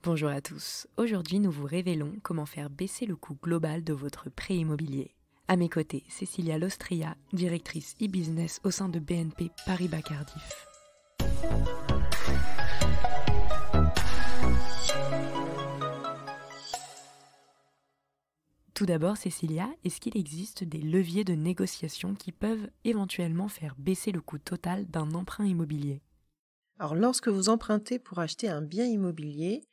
Bonjour à tous, aujourd'hui nous vous révélons comment faire baisser le coût global de votre prêt immobilier. À mes côtés, Cécilia Lostria, directrice e-business au sein de BNP Paribas Cardiff. Tout d'abord, Cécilia, est-ce qu'il existe des leviers de négociation qui peuvent éventuellement faire baisser le coût total d'un emprunt immobilier ? Alors, lorsque vous empruntez pour acheter un bien immobilier,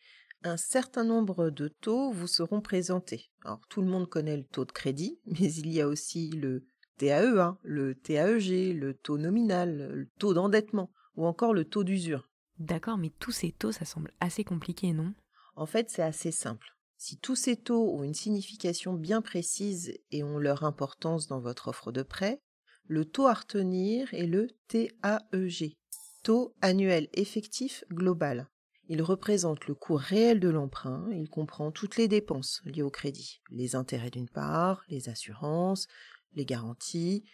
un certain nombre de taux vous seront présentés. Alors, tout le monde connaît le taux de crédit, mais il y a aussi le TAE1, le TAEG, le taux nominal, le taux d'endettement ou encore le taux d'usure. D'accord, mais tous ces taux, ça semble assez compliqué, non ? En fait, c'est assez simple. Si tous ces taux ont une signification bien précise et ont leur importance dans votre offre de prêt, le taux à retenir est le TAEG, taux annuel effectif global. Il représente le coût réel de l'emprunt, il comprend toutes les dépenses liées au crédit, les intérêts d'une part, les assurances, les garanties,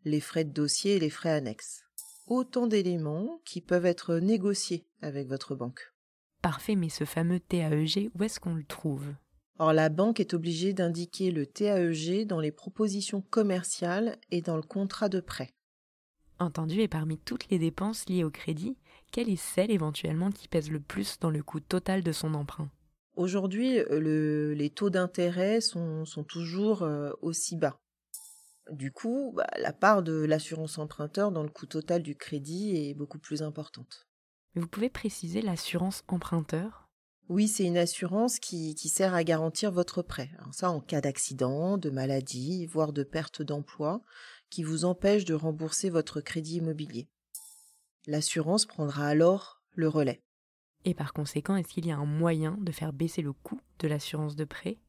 les frais de dossier et les frais annexes. Autant d'éléments qui peuvent être négociés avec votre banque. Parfait, mais ce fameux TAEG, où est-ce qu'on le trouve ? Or, la banque est obligée d'indiquer le TAEG dans les propositions commerciales et dans le contrat de prêt. Entendu, et parmi toutes les dépenses liées au crédit, quelle est celle éventuellement qui pèse le plus dans le coût total de son emprunt ? Aujourd'hui, les taux d'intérêt sont toujours aussi bas. Du coup, la part de l'assurance emprunteur dans le coût total du crédit est beaucoup plus importante. Mais vous pouvez préciser l'assurance emprunteur ? Oui, c'est une assurance qui sert à garantir votre prêt. Alors ça, en cas d'accident, de maladie, voire de perte d'emploi, qui vous empêche de rembourser votre crédit immobilier. L'assurance prendra alors le relais. Et par conséquent, est-ce qu'il y a un moyen de faire baisser le coût de l'assurance de prêt ?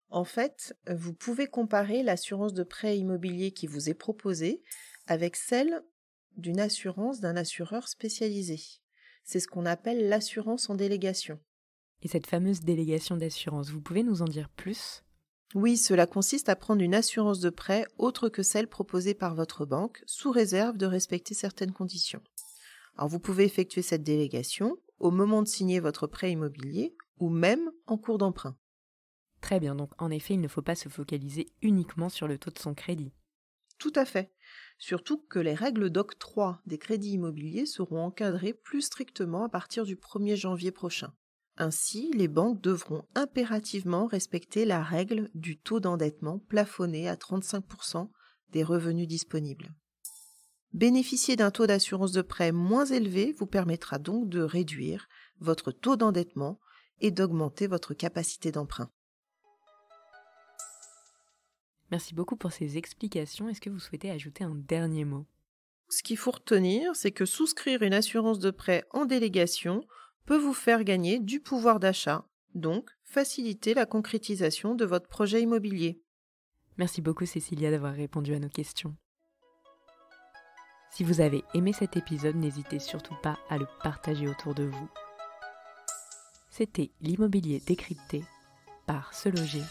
En fait, vous pouvez comparer l'assurance de prêt immobilier qui vous est proposée avec celle d'une assurance d'un assureur spécialisé. C'est ce qu'on appelle l'assurance en délégation. Et cette fameuse délégation d'assurance, vous pouvez nous en dire plus ? Oui, cela consiste à prendre une assurance de prêt autre que celle proposée par votre banque, sous réserve de respecter certaines conditions. Alors vous pouvez effectuer cette délégation au moment de signer votre prêt immobilier ou même en cours d'emprunt. Très bien, donc en effet, il ne faut pas se focaliser uniquement sur le taux de son crédit. Tout à fait. Surtout que les règles d'octroi des crédits immobiliers seront encadrées plus strictement à partir du 1er janvier prochain. Ainsi, les banques devront impérativement respecter la règle du taux d'endettement plafonné à 35% des revenus disponibles. Bénéficier d'un taux d'assurance de prêt moins élevé vous permettra donc de réduire votre taux d'endettement et d'augmenter votre capacité d'emprunt. Merci beaucoup pour ces explications. Est-ce que vous souhaitez ajouter un dernier mot ? Ce qu'il faut retenir, c'est que souscrire une assurance de prêt en délégation peut vous faire gagner du pouvoir d'achat, donc faciliter la concrétisation de votre projet immobilier. Merci beaucoup Cécilia d'avoir répondu à nos questions. Si vous avez aimé cet épisode, n'hésitez surtout pas à le partager autour de vous. C'était l'immobilier décrypté par Se Loger.